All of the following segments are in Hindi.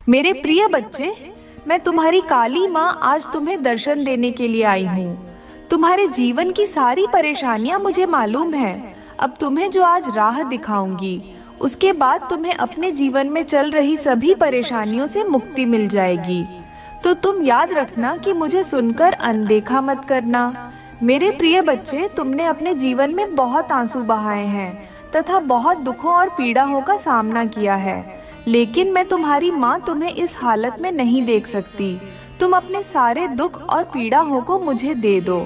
मेरे प्रिय बच्चे, मैं तुम्हारी काली माँ आज तुम्हें दर्शन देने के लिए आई हूँ। तुम्हारे जीवन की सारी परेशानियाँ मुझे मालूम है। अब तुम्हें जो आज राह दिखाऊंगी, उसके बाद तुम्हें अपने जीवन में चल रही सभी परेशानियों से मुक्ति मिल जाएगी। तो तुम याद रखना कि मुझे सुनकर अनदेखा मत करना। मेरे प्रिय बच्चे, तुमने अपने जीवन में बहुत आंसू बहाए हैं तथा बहुत दुखों और पीड़ाओं का सामना किया है, लेकिन मैं तुम्हारी माँ तुम्हें इस हालत में नहीं देख सकती। तुम अपने सारे दुख और पीड़ाओं को मुझे दे दो।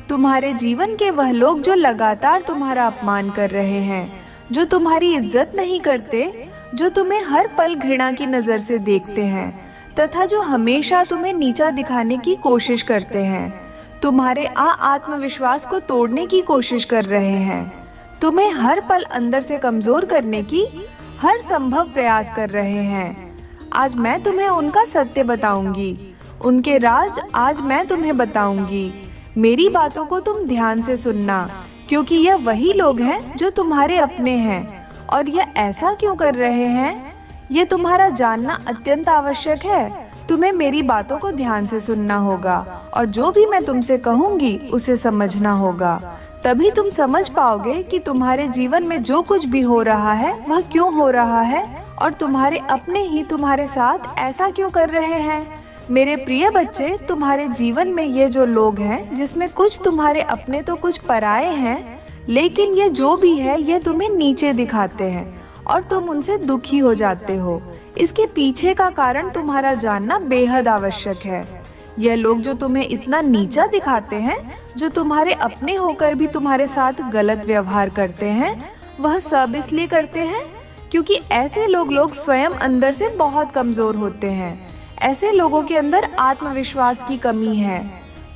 तुम्हारे जीवन के वह लोग जो लगातार तुम्हारा अपमान कर रहे हैं, जो तुम्हारी इज्जत नहीं करते, जो तुम्हें हर पल घृणा की नज़र से देखते हैं तथा जो हमेशा तुम्हें नीचा दिखाने की कोशिश करते हैं, तुम्हारे आत्मविश्वास को तोड़ने की कोशिश कर रहे हैं, तुम्हें हर पल अंदर से कमजोर करने की हर संभव प्रयास कर रहे हैं। आज मैं तुम्हें उनका सत्य बताऊंगी, उनके राज आज मैं तुम्हें बताऊंगी। मेरी बातों को तुम ध्यान से सुनना, क्योंकि यह वही लोग हैं जो तुम्हारे अपने हैं। और यह ऐसा क्यों कर रहे हैं, ये तुम्हारा जानना अत्यंत आवश्यक है। तुम्हें मेरी बातों को ध्यान से सुनना होगा और जो भी मैं तुमसे कहूँगी उसे समझना होगा। तभी तुम समझ पाओगे कि तुम्हारे जीवन में जो कुछ भी हो रहा है वह क्यों हो रहा है और तुम्हारे अपने ही तुम्हारे साथ ऐसा क्यों कर रहे हैं। मेरे प्रिय बच्चे, तुम्हारे जीवन में ये जो लोग हैं, जिसमें कुछ तुम्हारे अपने तो कुछ पराये हैं, लेकिन ये जो भी है ये तुम्हें नीचे दिखाते हैं और तुम उनसे दुखी हो जाते हो। इसके पीछे का कारण तुम्हारा जानना बेहद आवश्यक है। यह लोग जो तुम्हें इतना नीचा दिखाते हैं, जो तुम्हारे अपने होकर भी तुम्हारे साथ गलत व्यवहार करते हैं, वह सब इसलिए करते हैं क्योंकि ऐसे लोग स्वयं अंदर से बहुत कमजोर होते हैं। ऐसे लोगों के अंदर आत्मविश्वास की कमी है।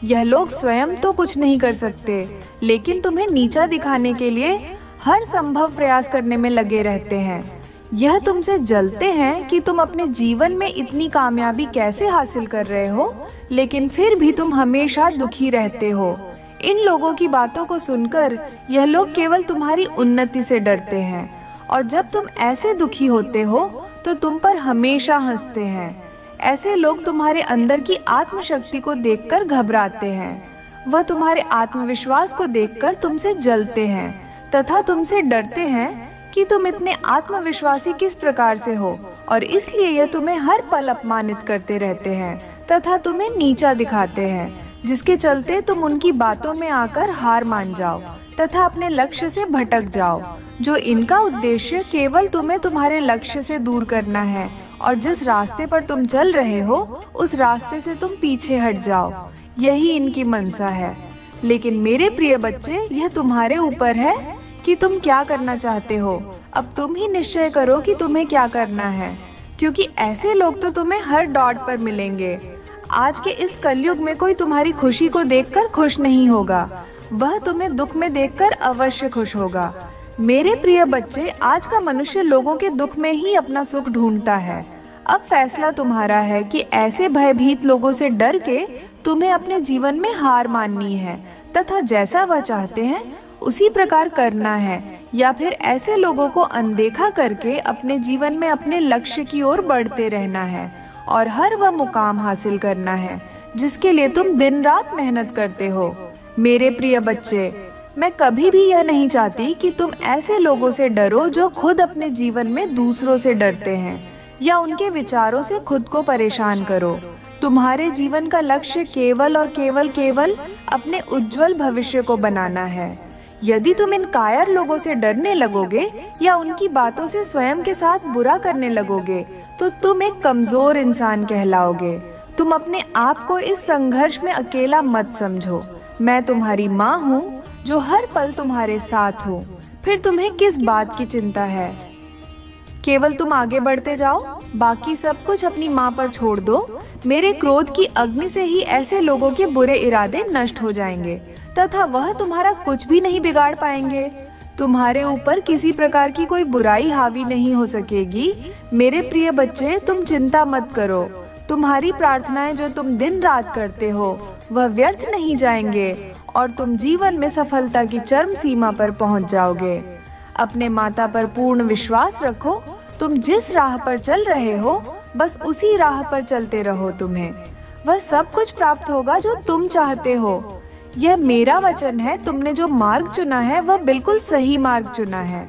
यह लोग स्वयं तो कुछ नहीं कर सकते, लेकिन तुम्हें नीचा दिखाने के लिए हर संभव प्रयास करने में लगे रहते हैं। यह तुमसे जलते हैं कि तुम अपने जीवन में इतनी कामयाबी कैसे हासिल कर रहे हो, लेकिन फिर भी तुम हमेशा दुखी रहते हो। इन लोगों की बातों को सुनकर यह लोग केवल तुम्हारी उन्नति से डरते हैं और जब तुम ऐसे दुखी होते हो तो तुम पर हमेशा हंसते हैं। ऐसे लोग तुम्हारे अंदर की आत्मशक्ति को देखकर घबराते हैं। वह तुम्हारे आत्मविश्वास को देखकर तुमसे जलते हैं तथा तुमसे डरते हैं कि तुम इतने आत्मविश्वासी किस प्रकार से हो, और इसलिए ये तुम्हें हर पल अपमानित करते रहते हैं तथा तुम्हें नीचा दिखाते हैं, जिसके चलते तुम उनकी बातों में आकर हार मान जाओ तथा अपने लक्ष्य से भटक जाओ, जो इनका उद्देश्य केवल तुम्हें तुम्हारे लक्ष्य से दूर करना है और जिस रास्ते पर तुम चल रहे हो उस रास्ते से तुम पीछे हट जाओ। यही इनकी मनसा है। लेकिन मेरे प्रिय बच्चे, यह तुम्हारे ऊपर है कि तुम क्या करना चाहते हो। अब तुम ही निश्चय करो कि तुम्हें क्या करना है, क्योंकि ऐसे लोग तो तुम्हें हर दौड़ पर मिलेंगे। आज के इस कलयुग में कोई तुम्हारी खुशी को देखकर खुश नहीं होगा, वह तुम्हें दुख में देखकर अवश्य खुश होगा। मेरे प्रिय बच्चे, आज का मनुष्य लोगों के दुख में ही अपना सुख ढूंढता है। अब फैसला तुम्हारा है कि ऐसे भयभीत लोगों से डर के तुम्हें अपने जीवन में हार माननी है तथा जैसा वह चाहते हैं उसी प्रकार करना है, या फिर ऐसे लोगों को अनदेखा करके अपने जीवन में अपने लक्ष्य की ओर बढ़ते रहना है और हर वह मुकाम हासिल करना है जिसके लिए तुम दिन रात मेहनत करते हो। मेरे प्रिय बच्चे, मैं कभी भी यह नहीं चाहती कि तुम ऐसे लोगों से डरो जो खुद अपने जीवन में दूसरों से डरते हैं या उनके विचारों से खुद को परेशान करो। तुम्हारे जीवन का लक्ष्य केवल और केवल अपने उज्जवल भविष्य को बनाना है। यदि तुम इन कायर लोगों से डरने लगोगे या उनकी बातों से स्वयं के साथ बुरा करने लगोगे तो तुम एक कमजोर इंसान कहलाओगे। तुम अपने आप को इस संघर्ष में अकेला मत समझो। मैं तुम्हारी माँ हूँ जो हर पल तुम्हारे साथ हूँ। फिर तुम्हें किस बात की चिंता है? केवल तुम आगे बढ़ते जाओ, बाकी सब कुछ अपनी माँ पर छोड़ दो। मेरे क्रोध की अग्नि से ही ऐसे लोगों के बुरे इरादे नष्ट हो जाएंगे तथा वह तुम्हारा कुछ भी नहीं बिगाड़ पाएंगे। तुम्हारे ऊपर किसी प्रकार की कोई बुराई हावी नहीं हो सकेगी। मेरे प्रिय बच्चे, तुम चिंता मत करो। तुम्हारी प्रार्थनाएं जो तुम दिन रात करते हो वह व्यर्थ नहीं जाएंगे और तुम जीवन में सफलता की चरम सीमा पर पहुंच जाओगे। अपने माता पर पूर्ण विश्वास रखो। तुम जिस राह पर चल रहे हो बस उसी राह पर चलते रहो। तुम्हें वह सब कुछ प्राप्त होगा जो तुम चाहते हो। यह मेरा वचन है। तुमने जो मार्ग चुना है वह बिल्कुल सही मार्ग चुना है।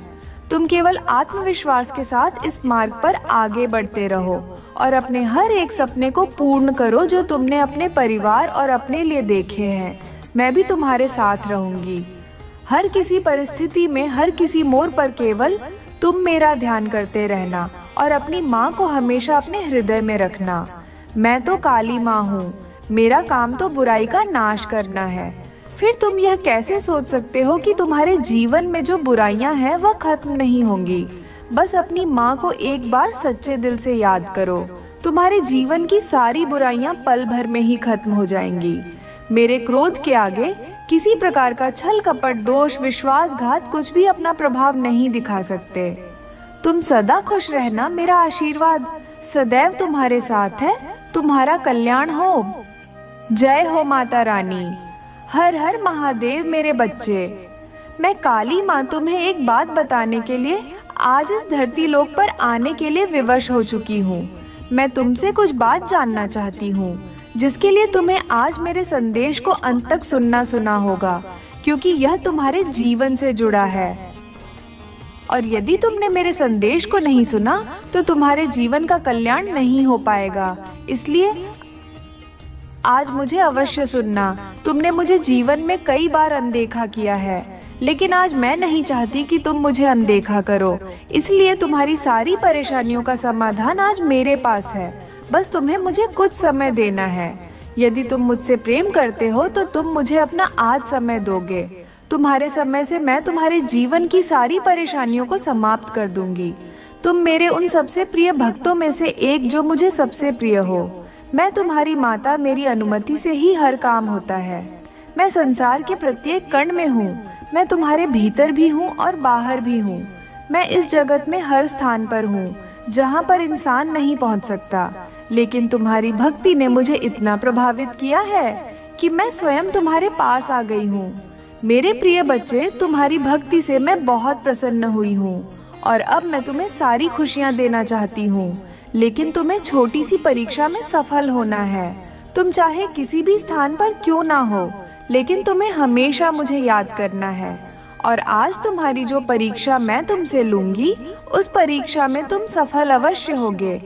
तुम केवल आत्मविश्वास के साथ इस मार्ग पर आगे बढ़ते रहो और अपने हर एक सपने को पूर्ण करो जो तुमने अपने परिवार और अपने लिए देखे हैं। मैं भी तुम्हारे साथ रहूंगी। हर किसी परिस्थिति में, हर किसी मोड़ पर केवल तुम मेरा ध्यान करते रहना और अपनी माँ को हमेशा अपने हृदय में रखना। मैं तो काली माँ हूँ। मेरा काम तो बुराई का नाश करना है। फिर तुम यह कैसे सोच सकते हो कि तुम्हारे जीवन में जो बुराइयां हैं वह खत्म नहीं होंगी। बस अपनी माँ को एक बार सच्चे दिल से याद करो। तुम्हारे जीवन की सारी बुराइयां पल भर में ही खत्म हो जाएंगी। मेरे क्रोध के आगे किसी प्रकार का छल कपट, दोष, विश्वासघात कुछ भी अपना प्रभाव नहीं दिखा सकते। तुम सदा खुश रहना। मेरा आशीर्वाद सदैव तुम्हारे साथ है। तुम्हारा कल्याण हो। जय हो माता रानी। हर हर महादेव मेरे बच्चे। मैं काली माँ तुम्हें एक बात बताने के लिए आज इस धरती लोक पर आने के लिए विवश हो चुकी हूँ। मैं तुमसे कुछ बात जानना चाहती हूँ जिसके लिए तुम्हें आज मेरे संदेश को अंत तक सुनना होगा, क्योंकि यह तुम्हारे जीवन से जुड़ा है। और यदि तुमने मेरे संदेश को नहीं सुना तो तुम्हारे जीवन का कल्याण नहीं हो पाएगा। इसलिए आज मुझे अवश्य सुनना। तुमने मुझे जीवन में कई बार अनदेखा किया है, लेकिन आज मैं नहीं चाहती कि तुम मुझे अनदेखा करो। इसलिए तुम्हारी सारी परेशानियों का समाधान आज मेरे पास है। बस तुम्हें मुझे कुछ समय देना है। यदि तुम मुझसे प्रेम करते हो तो तुम मुझे अपना आज समय दोगे। तुम्हारे समय से मैं तुम्हारे जीवन की सारी परेशानियों को समाप्त कर दूंगी। तुम मेरे उन सबसे प्रिय भक्तों में से एक जो मुझे सबसे प्रिय हो। मैं तुम्हारी माता। मेरी अनुमति से ही हर काम होता है। मैं संसार के प्रत्येक कण में हूँ। मैं तुम्हारे भीतर भी हूँ और बाहर भी हूँ। मैं इस जगत में हर स्थान पर हूँ जहाँ पर इंसान नहीं पहुँच सकता। लेकिन तुम्हारी भक्ति ने मुझे इतना प्रभावित किया है कि मैं स्वयं तुम्हारे पास आ गई हूँ। मेरे प्रिय बच्चे, तुम्हारी भक्ति से मैं बहुत प्रसन्न हुई हूँ और अब मैं तुम्हें सारी खुशियाँ देना चाहती हूँ। लेकिन तुम्हें छोटी सी परीक्षा में सफल होना है। तुम चाहे किसी भी स्थान पर क्यों ना हो, लेकिन तुम्हें हमेशा मुझे याद करना है। और आज तुम्हारी जो परीक्षा मैं तुमसे लूंगी, उस परीक्षा में तुम सफल अवश्य होगे,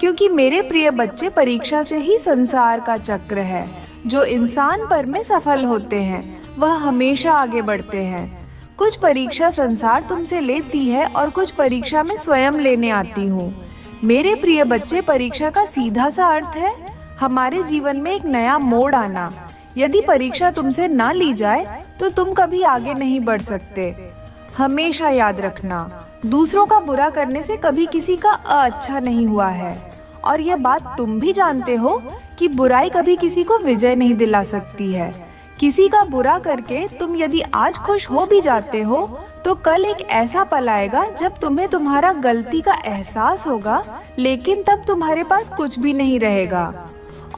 क्योंकि मेरे प्रिय बच्चे, परीक्षा से ही संसार का चक्र है। जो इंसान पर में सफल होते हैं वह हमेशा आगे बढ़ते हैं। कुछ परीक्षा संसार तुमसे लेती है और कुछ परीक्षा में स्वयं लेने आती हूँ। मेरे प्रिय बच्चे, परीक्षा का सीधा सा अर्थ है हमारे जीवन में एक नया मोड़ आना। यदि परीक्षा तुमसे ना ली जाए तो तुम कभी आगे नहीं बढ़ सकते। हमेशा याद रखना, दूसरों का बुरा करने से कभी किसी का अच्छा नहीं हुआ है। और यह बात तुम भी जानते हो कि बुराई कभी किसी को विजय नहीं दिला सकती है। किसी का बुरा करके तुम यदि आज खुश हो भी जाते हो तो कल एक ऐसा पल आएगा जब तुम्हें तुम्हारा गलती का एहसास होगा, लेकिन तब तुम्हारे पास कुछ भी नहीं रहेगा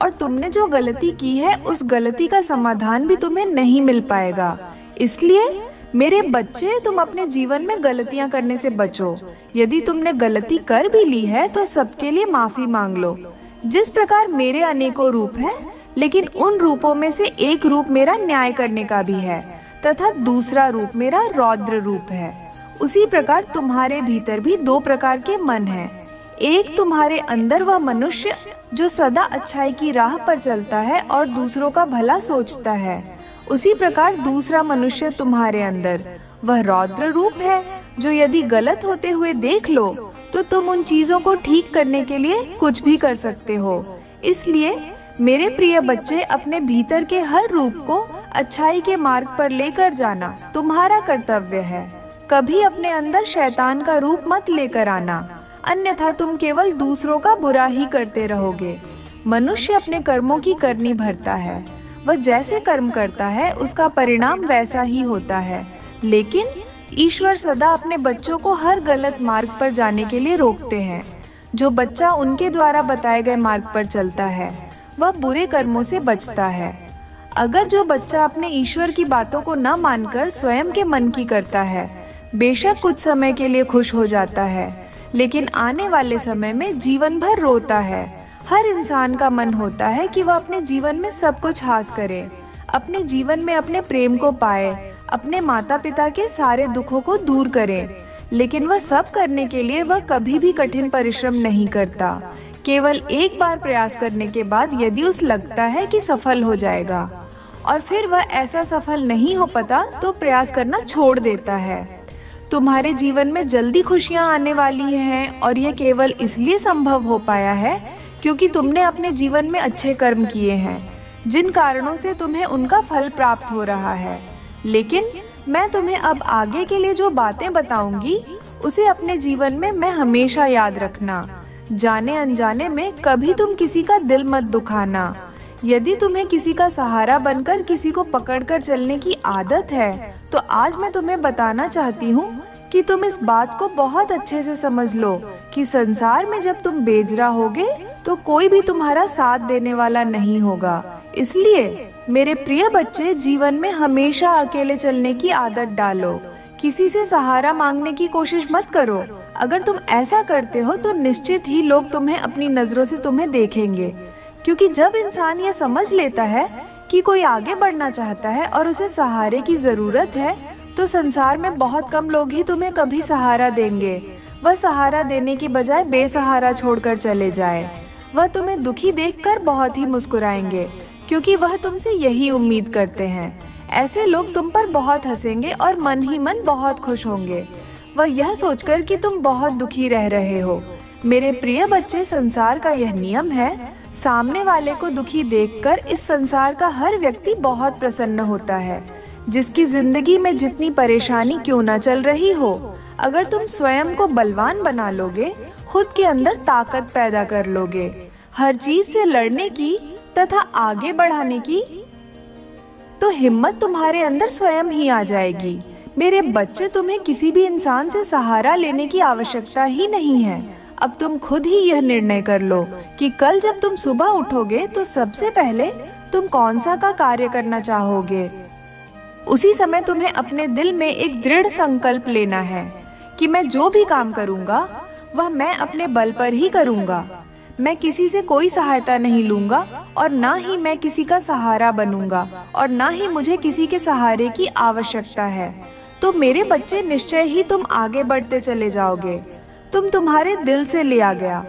और तुमने जो गलती की है उस गलती का समाधान भी तुम्हें नहीं मिल पाएगा। इसलिए मेरे बच्चे, तुम अपने जीवन में गलतियां करने से बचो। यदि तुमने गलती कर भी ली है तो सबके लिए माफी मांग लो। जिस प्रकार मेरे अनेकों रूप हैं, लेकिन उन रूपों में से एक रूप मेरा न्याय करने का भी है तथा दूसरा रूप मेरा रौद्र रूप है। उसी प्रकार तुम्हारे भीतर भी दो प्रकार के मन हैं। एक तुम्हारे अंदर वह मनुष्य जो सदा अच्छाई की राह पर चलता है और दूसरों का भला सोचता है। उसी प्रकार दूसरा मनुष्य तुम्हारे अंदर वह रौद्र रूप है जो यदि गलत होते हुए देख लो तो तुम उन चीजों को ठीक करने के लिए कुछ भी कर सकते हो। इसलिए मेरे प्रिय बच्चे, अपने भीतर के हर रूप को अच्छाई के मार्ग पर लेकर जाना तुम्हारा कर्तव्य है। कभी अपने अंदर शैतान का रूप मत लेकर आना, अन्यथा तुम केवल दूसरों का बुरा ही करते रहोगे। मनुष्य अपने कर्मों की करनी भरता है। वह जैसे कर्म करता है उसका परिणाम वैसा ही होता है। लेकिन ईश्वर सदा अपने बच्चों को हर गलत मार्ग पर जाने के लिए रोकते हैं। जो बच्चा उनके द्वारा बताए गए मार्ग पर चलता है वह बुरे कर्मों से बचता है। अगर जो बच्चा अपने ईश्वर की बातों को न मानकर स्वयं के मन की करता है, बेशक कुछ समय के लिए खुश हो जाता है, लेकिन आने वाले समय में जीवन भर रोता है। हर इंसान का मन होता है कि वह अपने जीवन में सब कुछ हासिल करे, अपने जीवन में अपने प्रेम को पाए, अपने माता पिता के सारे दुखों को दूर करे। लेकिन वह सब करने के लिए वह कभी भी कठिन परिश्रम नहीं करता। केवल एक बार प्रयास करने के बाद यदि उसे लगता है कि सफल हो जाएगा और फिर वह ऐसा सफल नहीं हो पाता तो प्रयास करना छोड़ देता है। तुम्हारे जीवन में जल्दी खुशियां आने वाली हैं और यह केवल इसलिए संभव हो पाया है क्योंकि तुमने अपने जीवन में अच्छे कर्म किए हैं, जिन कारणों से तुम्हें उनका फल प्राप्त हो रहा है। लेकिन मैं तुम्हें अब आगे के लिए जो बातें बताऊंगी उसे अपने जीवन में मैं हमेशा याद रखना। जाने अनजाने में कभी तुम किसी का दिल मत दुखाना। यदि तुम्हें किसी का सहारा बनकर किसी को पकड़कर चलने की आदत है तो आज मैं तुम्हें बताना चाहती हूँ कि तुम इस बात को बहुत अच्छे से समझ लो कि संसार में जब तुम बेजरा होगे तो कोई भी तुम्हारा साथ देने वाला नहीं होगा। इसलिए मेरे प्रिय बच्चे, जीवन में हमेशा अकेले चलने की आदत डालो। किसी से सहारा मांगने की कोशिश मत करो। अगर तुम ऐसा करते हो तो निश्चित ही लोग तुम्हें अपनी नजरों से तुम्हें देखेंगे, क्योंकि जब इंसान ये समझ लेता है कि कोई आगे बढ़ना चाहता है और उसे सहारे की जरूरत है तो संसार में बहुत कम लोग ही तुम्हें कभी सहारा देंगे। वह सहारा देने की बजाय बेसहारा छोड़कर चले जाए। वह तुम्हें दुखी देखकर बहुत ही मुस्कुराएंगे क्योंकि वह तुमसे यही उम्मीद करते हैं। ऐसे लोग तुम पर बहुत हंसेंगे और मन ही मन बहुत खुश होंगे, वह यह सोचकर कि तुम बहुत दुखी रह रहे हो। मेरे प्रिय बच्चे, संसार का यह नियम है, सामने वाले को दुखी देखकर इस संसार का हर व्यक्ति बहुत प्रसन्न होता है। जिसकी जिंदगी में जितनी परेशानी क्यों न चल रही हो, अगर तुम स्वयं को बलवान बना लोगे, खुद के अंदर ताकत पैदा कर लोगे, हर चीज से लड़ने की तथा आगे बढ़ाने की, तो हिम्मत तुम्हारे अंदर स्वयं ही आ जाएगी। मेरे बच्चे, तुम्हें किसी भी इंसान से सहारा लेने की आवश्यकता ही नहीं है। अब तुम खुद ही यह निर्णय कर लो कि कल जब तुम सुबह उठोगे तो सबसे पहले तुम कौन सा का कार्य करना चाहोगे। उसी समय तुम्हें अपने दिल में एक दृढ़ संकल्प लेना है कि मैं जो भी काम करूंगा वह मैं अपने बल पर ही करूंगा। मैं किसी से कोई सहायता नहीं लूंगा और ना ही मैं किसी का सहारा बनूंगा और ना ही मुझे किसी के सहारे की आवश्यकता है। तो मेरे बच्चे, निश्चय ही तुम आगे बढ़ते चले जाओगे। तुम तुम्हारे दिल से लिया गया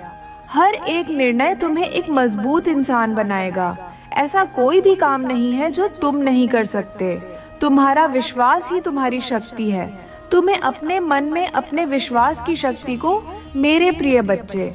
हर एक निर्णय तुम्हें एक मजबूत इंसान बनाएगा। ऐसा कोई भी काम नहीं है जो तुम नहीं कर सकते। तुम्हारा विश्वास ही तुम्हारी शक्ति है। तुम्हें अपने मन में अपने विश्वास की शक्ति को, मेरे प्रिय बच्चे,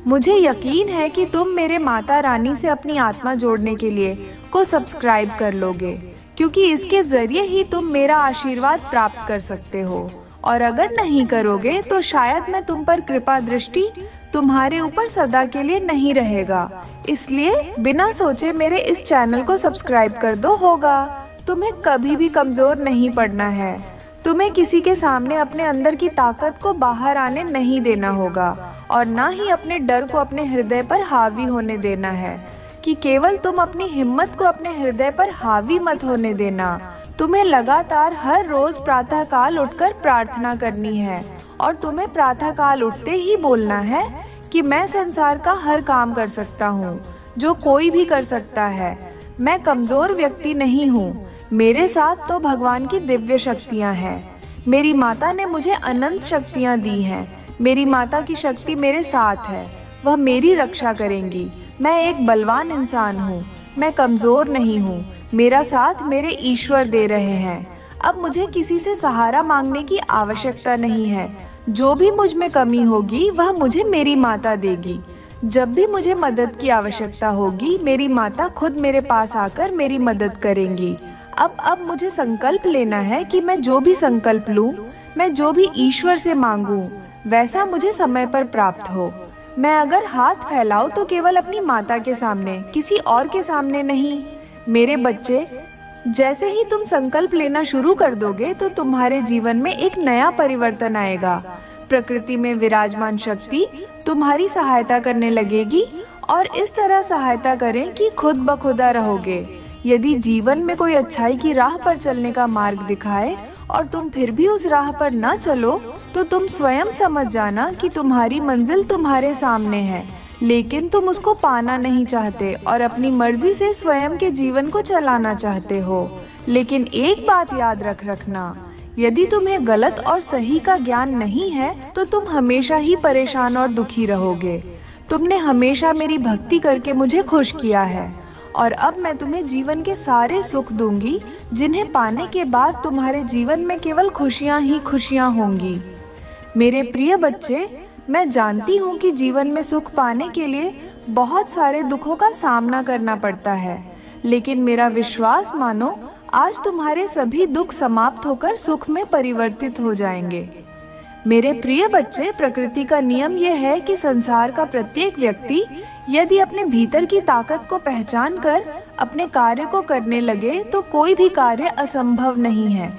मुझे यकीन है कि तुम मेरे माता रानी से अपनी आत्मा जोड़ने के लिए को सब्सक्राइब कर लोगे, क्योंकि इसके जरिए ही तुम मेरा आशीर्वाद प्राप्त कर सकते हो। और अगर नहीं करोगे तो शायद मैं तुम पर कृपा दृष्टि तुम्हारे ऊपर सदा के लिए नहीं रहेगा। इसलिए बिना सोचे मेरे इस चैनल को सब्सक्राइब कर दो। होगा तुम्हें कभी भी कमजोर नहीं पड़ना है। तुम्हें किसी के सामने अपने अंदर की ताकत को बाहर आने नहीं देना होगा और ना ही अपने डर को अपने हृदय पर हावी होने देना है, कि केवल तुम अपनी हिम्मत को अपने हृदय पर हावी मत होने देना। तुम्हें लगातार हर रोज प्रातः काल उठकर प्रार्थना करनी है और तुम्हें प्रातः काल उठते ही बोलना है कि मैं संसार का हर काम कर सकता हूँ जो कोई भी कर सकता है। मैं कमजोर व्यक्ति नहीं हूँ, मेरे साथ तो भगवान की दिव्य शक्तियाँ हैं। मेरी माता ने मुझे अनंत शक्तियाँ दी हैं। मेरी माता की शक्ति मेरे साथ है, वह मेरी रक्षा करेंगी। मैं एक बलवान इंसान हूँ, मैं कमजोर नहीं हूँ। मेरा साथ मेरे ईश्वर दे रहे हैं। अब मुझे किसी से सहारा मांगने की आवश्यकता नहीं है। जो भी मुझ में कमी होगी वह मुझे मेरी माता देगी। जब भी मुझे मदद की आवश्यकता होगी, मेरी माता खुद मेरे पास आकर मेरी मदद करेंगी। अब मुझे संकल्प लेना है कि मैं जो भी संकल्प लूं, मैं जो भी ईश्वर से मांगूं, वैसा मुझे समय पर प्राप्त हो। मैं अगर हाथ फैलाऊं तो केवल अपनी माता के सामने, किसी और के सामने नहीं। मेरे बच्चे, जैसे ही तुम संकल्प लेना शुरू कर दोगे तो तुम्हारे जीवन में एक नया परिवर्तन आएगा। प्रकृति में विराजमान शक्ति तुम्हारी सहायता करने लगेगी और इस तरह सहायता करें कि खुद ब खुदा रहोगे। यदि जीवन में कोई अच्छाई की राह पर चलने का मार्ग दिखाए और तुम फिर भी उस राह पर न चलो तो तुम स्वयं समझ जाना कि तुम्हारी मंजिल तुम्हारे सामने है, लेकिन तुम उसको पाना नहीं चाहते और अपनी मर्जी से स्वयं के जीवन को चलाना चाहते हो। लेकिन एक बात याद रखना, यदि तुम्हें गलत और सही का ज्ञान नहीं है तो तुम हमेशा ही परेशान और दुखी रहोगे। तुमने हमेशा मेरी भक्ति करके मुझे खुश किया है और अब मैं तुम्हें जीवन के सारे सुख दूंगी, जिन्हें पाने के बाद तुम्हारे जीवन में केवल खुशियां ही खुशियां होंगी। मेरे प्रिय बच्चे, मैं जानती हूँ कि जीवन में सुख पाने के लिए बहुत सारे दुखों का सामना करना पड़ता है, लेकिन मेरा विश्वास मानो, आज तुम्हारे सभी दुख समाप्त होकर सुख में परिवर्तित हो जाएंगे। मेरे प्रिय बच्चे, प्रकृति का नियम यह है कि संसार का प्रत्येक व्यक्ति यदि अपने भीतर की ताकत को पहचान कर अपने कार्य को करने लगे तो कोई भी कार्य असंभव नहीं है।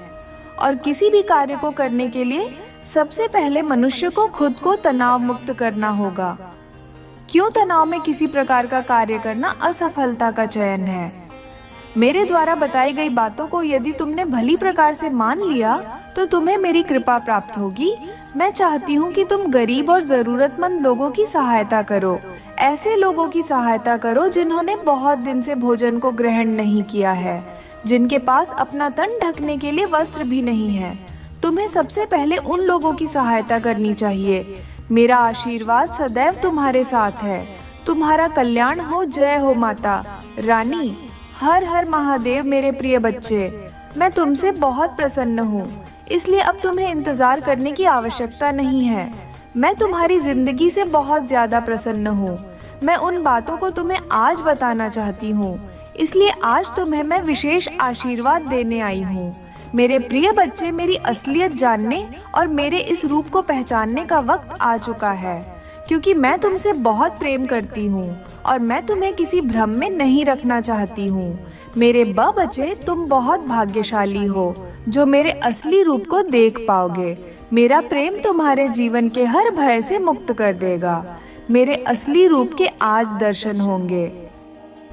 और किसी भी कार्य को करने के लिए सबसे पहले मनुष्य को खुद को तनाव मुक्त करना होगा। क्यों तनाव में किसी प्रकार का कार्य करना असफलता का चयन है। मेरे द्वारा बताई गई बातों को यदि तुमने भली प्रकार से मान लिया तो तुम्हें मेरी कृपा प्राप्त होगी। मैं चाहती हूँ कि तुम गरीब और जरूरतमंद लोगों की सहायता करो, ऐसे लोगों की सहायता करो जिन्होंने बहुत दिन से भोजन को ग्रहण नहीं किया है, जिनके पास अपना तन ढकने के लिए वस्त्र भी नहीं है। तुम्हें सबसे पहले उन लोगों की सहायता करनी चाहिए। मेरा आशीर्वाद सदैव तुम्हारे साथ है। तुम्हारा कल्याण हो। जय हो माता रानी। हर हर महादेव। मेरे प्रिय बच्चे, मैं तुमसे बहुत प्रसन्न हूँ, इसलिए अब तुम्हें इंतजार करने की आवश्यकता नहीं है। मैं तुम्हारी जिंदगी से बहुत ज्यादा प्रसन्न हूँ। मैं उन बातों को तुम्हें आज बताना चाहती हूँ, इसलिए आज तुम्हें मैं विशेष आशीर्वाद देने आई हूँ। मेरे प्रिय बच्चे, मेरी असलियत जानने और मेरे इस रूप को पहचानने का वक्त आ चुका है, क्योंकि मैं तुमसे बहुत प्रेम करती हूँ और मैं तुम्हें किसी भ्रम में नहीं रखना चाहती हूँ। मेरे बच्चे, तुम बहुत भाग्यशाली हो जो मेरे असली रूप को देख पाओगे। मेरा प्रेम तुम्हारे जीवन के हर भय से मुक्त कर देगा। मेरे असली रूप के आज दर्शन होंगे।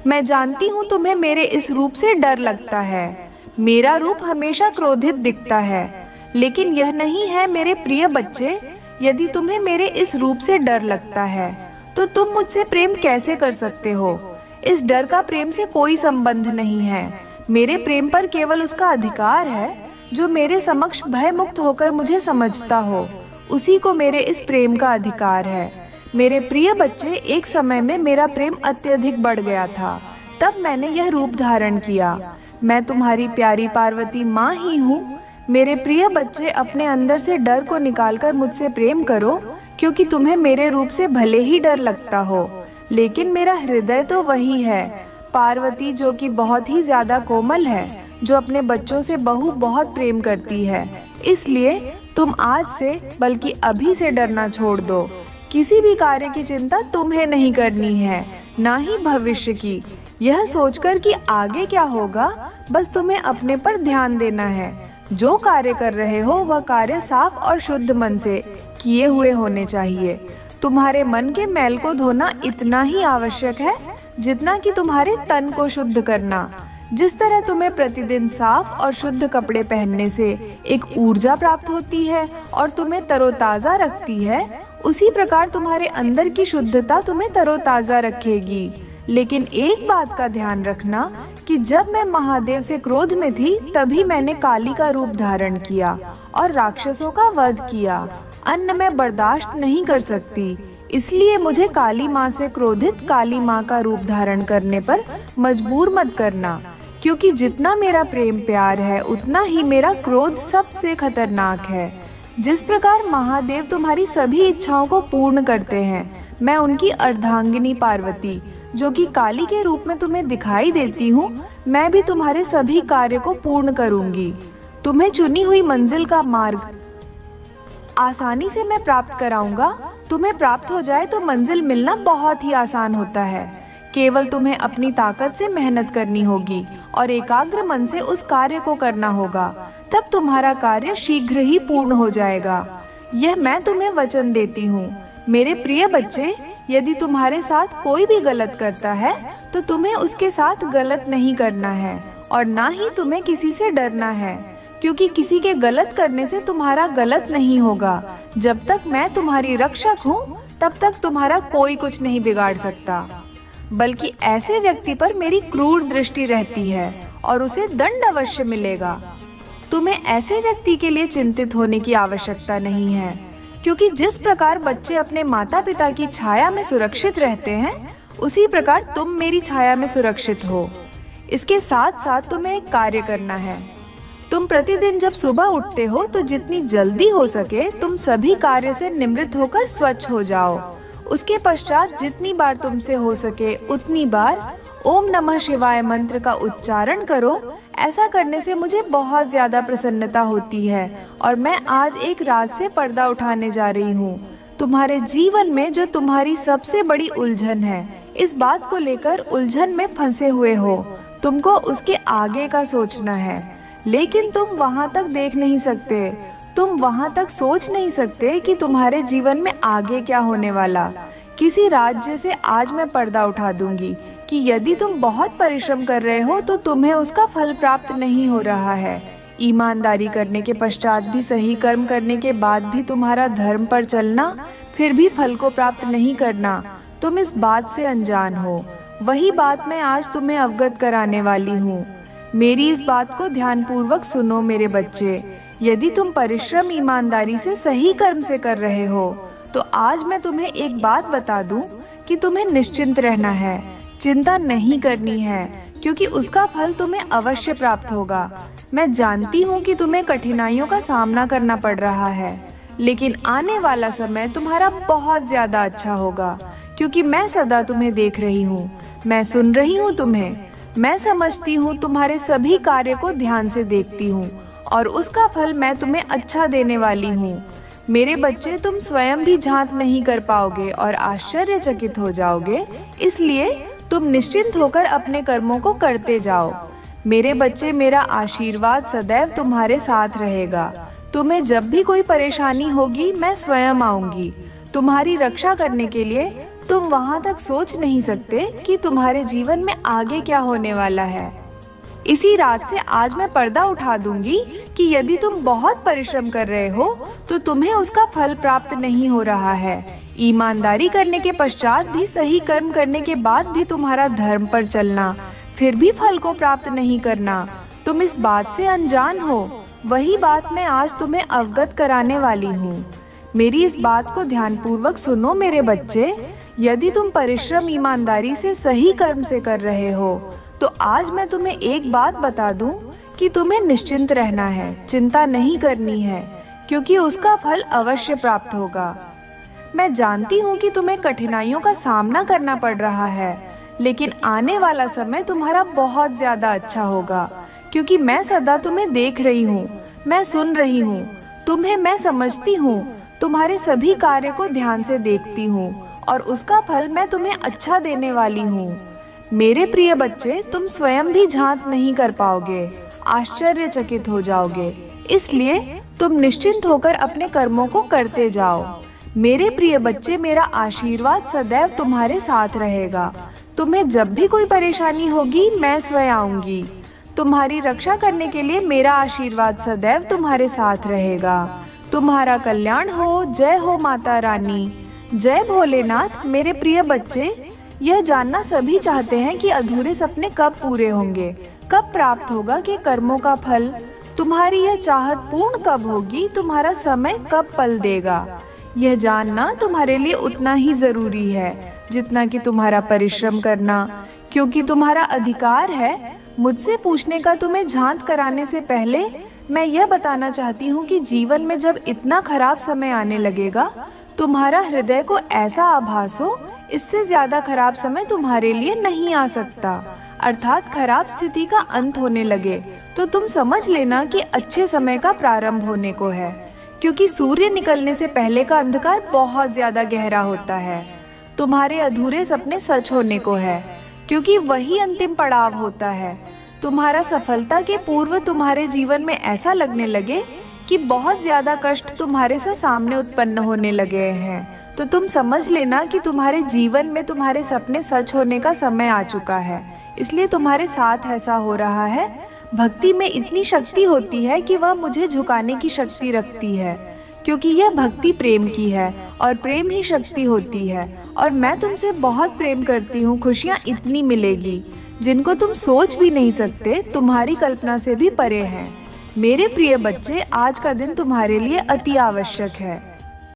मैं जानती हूँ तुम्हें मेरे इस रूप से डर लगता है। मेरा रूप हमेशा क्रोधित दिखता है, लेकिन यह नहीं है मेरे प्रिय बच्चे। यदि तुम्हें मेरे इस रूप से डर लगता है तो तुम मुझसे प्रेम कैसे कर सकते हो। इस डर का प्रेम से कोई संबंध नहीं है। मेरे प्रेम पर केवल उसका अधिकार है जो मेरे समक्ष भय मुक्त होकर मुझे समझता हो, उसी को मेरे इस प्रेम का अधिकार है। मेरे प्रिय बच्चे, एक समय में मेरा प्रेम अत्यधिक बढ़ गया था, तब मैंने यह रूप धारण किया। मैं तुम्हारी प्यारी पार्वती माँ ही हूँ। मेरे प्रिय बच्चे, अपने अंदर से डर को निकालकर मुझसे प्रेम करो, क्योंकि तुम्हें मेरे रूप से भले ही डर लगता हो, लेकिन मेरा हृदय तो वही है। पार्वती जो कि बहुत ही ज्यादा कोमल है, जो अपने बच्चों से बहुत प्रेम करती है। इसलिए तुम आज से बल्कि अभी से डरना छोड़ दो। किसी भी कार्य की चिंता तुम्हें नहीं करनी है, ना ही भविष्य की। यह सोचकर कि आगे क्या होगा, बस तुम्हें अपने पर ध्यान देना है। जो कार्य कर रहे हो वह कार्य साफ और शुद्ध मन से किए हुए होने चाहिए। तुम्हारे मन के मैल को धोना इतना ही आवश्यक है जितना कि तुम्हारे तन को शुद्ध करना। जिस तरह तुम्हें प्रतिदिन साफ और शुद्ध कपड़े पहनने से एक ऊर्जा प्राप्त होती है और तुम्हें तरोताजा रखती है, उसी प्रकार तुम्हारे अंदर की शुद्धता तुम्हें तरोताजा रखेगी। लेकिन एक बात का ध्यान रखना कि जब मैं महादेव से क्रोध में थी तभी मैंने काली का रूप धारण किया और राक्षसों का वध किया। अन्न मैं बर्दाश्त नहीं कर सकती, इसलिए मुझे काली माँ से क्रोधित काली माँ का रूप धारण करने पर मजबूर मत करना, क्योंकि जितना मेरा प्रेम प्यार है उतना ही मेरा क्रोध सबसे खतरनाक है। जिस प्रकार महादेव तुम्हारी सभी इच्छाओं को पूर्ण करते हैं, मैं उनकी अर्धांगिनी पार्वती जो कि काली के रूप में तुम्हें दिखाई देती हूँ, मैं भी तुम्हारे सभी कार्य को पूर्ण करूँगी। तुम्हें चुनी हुई मंजिल का मार्ग आसानी से मैं प्राप्त कराऊंगा। तुम्हें प्राप्त हो जाए तो मंजिल मिलना बहुत ही आसान होता है। केवल तुम्हें अपनी ताकत से मेहनत करनी होगी और एकाग्र मन से उस कार्य को करना होगा, तब तुम्हारा कार्य शीघ्र ही पूर्ण हो जाएगा। यह मैं तुम्हें वचन देती हूँ। मेरे प्रिय बच्चे, यदि तुम्हारे साथ कोई भी गलत करता है तो तुम्हें उसके साथ गलत नहीं करना है और ना ही तुम्हें किसी से डरना है, क्योंकि किसी के गलत करने से तुम्हारा गलत नहीं होगा। जब तक मैं तुम्हारी रक्षक हूँ तब तक तुम्हारा कोई कुछ नहीं बिगाड़ सकता। बल्कि ऐसे व्यक्ति पर मेरी क्रूर दृष्टि रहती है और उसे दंड अवश्य मिलेगा। तुम्हें ऐसे व्यक्ति के लिए चिंतित होने की आवश्यकता नहीं है, क्योंकि जिस प्रकार बच्चे अपने माता पिता की छाया में सुरक्षित रहते हैं, उसी प्रकार तुम मेरी छाया में सुरक्षित हो। इसके साथ साथ तुम्हें एक कार्य करना है। तुम प्रतिदिन जब सुबह उठते हो तो जितनी जल्दी हो सके तुम सभी कार्य से निवृत्त होकर स्वच्छ हो जाओ। उसके पश्चात जितनी बार तुमसे हो सके उतनी बार ओम नमः शिवाय मंत्र का उच्चारण करो। ऐसा करने से मुझे बहुत ज्यादा प्रसन्नता होती है और मैं आज एक रात से पर्दा उठाने जा रही हूँ। तुम्हारे जीवन में जो तुम्हारी सबसे बड़ी उलझन है, इस बात को लेकर उलझन में फंसे हुए हो। तुमको उसके आगे का सोचना है, लेकिन तुम वहाँ तक देख नहीं सकते। तुम वहाँ तक सोच नहीं सकते कि तुम्हारे जीवन में आगे क्या होने वाला। किसी राज्य से आज मैं पर्दा उठा दूंगी कि यदि तुम बहुत परिश्रम कर रहे हो तो तुम्हें उसका फल प्राप्त नहीं हो रहा है। ईमानदारी करने के पश्चात भी, सही कर्म करने के बाद भी तुम्हारा धर्म पर चलना, फिर भी फल को प्राप्त नहीं करना, तुम इस बात से अनजान हो। वही बात मैं आज तुम्हें अवगत कराने वाली हूँ। मेरी इस बात को ध्यानपूर्वक सुनो मेरे बच्चे। यदि तुम परिश्रम ईमानदारी से, सही कर्म से कर रहे हो तो आज मैं तुम्हें एक बात बता दूं कि तुम्हें निश्चिंत रहना है, चिंता नहीं करनी है, क्योंकि उसका फल तुम्हें अवश्य प्राप्त होगा। मैं जानती हूँ कि तुम्हें कठिनाइयों का सामना करना पड़ रहा है, लेकिन आने वाला समय तुम्हारा बहुत ज्यादा अच्छा होगा, क्योंकि मैं सदा तुम्हें देख रही हूँ, मैं सुन रही हूँ तुम्हें, मैं समझती हूँ, तुम्हारे सभी कार्य को ध्यान से देखती हूँ और उसका फल मैं तुम्हें अच्छा देने वाली हूँ। मेरे बच्चे, तुम स्वयं भी जांच नहीं कर पाओगे और आश्चर्यचकित हो जाओगे, इसलिए तुम निश्चिंत होकर अपने कर्मों को करते जाओ। मेरे बच्चे, मेरा आशीर्वाद सदैव तुम्हारे साथ रहेगा। तुम्हें जब भी कोई परेशानी होगी मैं स्वयं आऊंगी तुम्हारी रक्षा करने के लिए। तुम वहां तक सोच नहीं सकते कि तुम्हारे जीवन में आगे क्या होने वाला है। इसी रात से आज मैं पर्दा उठा दूंगी कि यदि तुम बहुत परिश्रम कर रहे हो तो तुम्हें उसका फल प्राप्त नहीं हो रहा है। ईमानदारी करने के पश्चात भी, सही कर्म करने के बाद भी तुम्हारा धर्म पर चलना, फिर भी फल को प्राप्त नहीं करना, तुम इस बात से अनजान हो। वही बात मैं आज तुम्हें अवगत कराने वाली हूँ। मेरी इस बात को ध्यानपूर्वक सुनो मेरे बच्चे। यदि तुम परिश्रम ईमानदारी से, सही कर्म से कर रहे हो तो आज मैं तुम्हें एक बात बता दूं कि तुम्हें निश्चिंत रहना है, चिंता नहीं करनी है, क्योंकि उसका फल अवश्य प्राप्त होगा। मैं जानती हूँ कि तुम्हें कठिनाइयों का सामना करना पड़ रहा है, लेकिन आने वाला समय तुम्हारा बहुत ज्यादा अच्छा होगा, क्योंकि मैं सदा तुम्हें देख रही हूँ, मैं सुन रही हूँ, तुम्हें मैं समझती हूँ, तुम्हारे सभी कार्य को ध्यान से देखती हूँ और उसका फल मैं तुम्हें अच्छा देने वाली हूँ। मेरे प्रिय बच्चे, तुम स्वयं भी जांच नहीं कर पाओगे, आश्चर्यचकित हो जाओगे, इसलिए तुम निश्चिंत होकर अपने कर्मों को करते जाओ। मेरे प्रिय बच्चे, मेरा आशीर्वाद सदैव तुम्हारे साथ रहेगा। तुम्हें जब भी कोई परेशानी होगी मैं स्वयं आऊंगी तुम्हारी रक्षा करने के लिए। मेरा आशीर्वाद सदैव तुम्हारे साथ रहेगा। तुम्हारा कल्याण हो। जय हो माता रानी, जय भोलेनाथ। मेरे प्रिय बच्चे, यह जानना सभी चाहते हैं कि अधूरे सपने कब पूरे होंगे, कब प्राप्त होगा कि कर्मों का फल। तुम्हारी यह चाहत पूर्ण कब होगी, तुम्हारा समय कब पल देगा। यह जानना तुम्हारे लिए उतना ही जरूरी है जितना कि तुम्हारा परिश्रम करना, क्योंकि तुम्हारा अधिकार है। मुझसे पूछने का तुम्हें जांच कराने से पहले मैं यह बताना चाहती हूँ कि जीवन में जब इतना खराब समय आने लगेगा, तुम्हारा हृदय को ऐसा आभास हो, इससे ज्यादा खराब समय तुम्हारे लिए नहीं आ सकता, अर्थात खराब स्थिति का अंत होने लगे, तो तुम समझ लेना कि अच्छे समय का प्रारंभ होने को है। क्योंकि सूर्य निकलने से पहले का अंधकार बहुत ज्यादा गहरा होता है। तुम्हारे अधूरे सपने सच होने को है, क्योंकि वही अंतिम पड़ाव होता है। तुम्हारा सफलता के पूर्व तुम्हारे जीवन में ऐसा लगने लगे कि बहुत ज्यादा कष्ट तुम्हारे से सामने उत्पन्न होने लगे हैं, तो तुम समझ लेना कि तुम्हारे जीवन में तुम्हारे सपने सच होने का समय आ चुका है। इसलिए तुम्हारे साथ ऐसा हो रहा है। भक्ति में इतनी शक्ति होती है कि वह मुझे झुकाने की शक्ति रखती है, क्योंकि यह भक्ति प्रेम की है और प्रेम ही शक्ति होती है। और मैं तुमसे बहुत प्रेम करती हूँ। खुशियाँ इतनी मिलेगी जिनको तुम सोच भी नहीं सकते, तुम्हारी कल्पना से भी परे हैं। मेरे प्रिय बच्चे, आज का दिन तुम्हारे लिए अति आवश्यक है।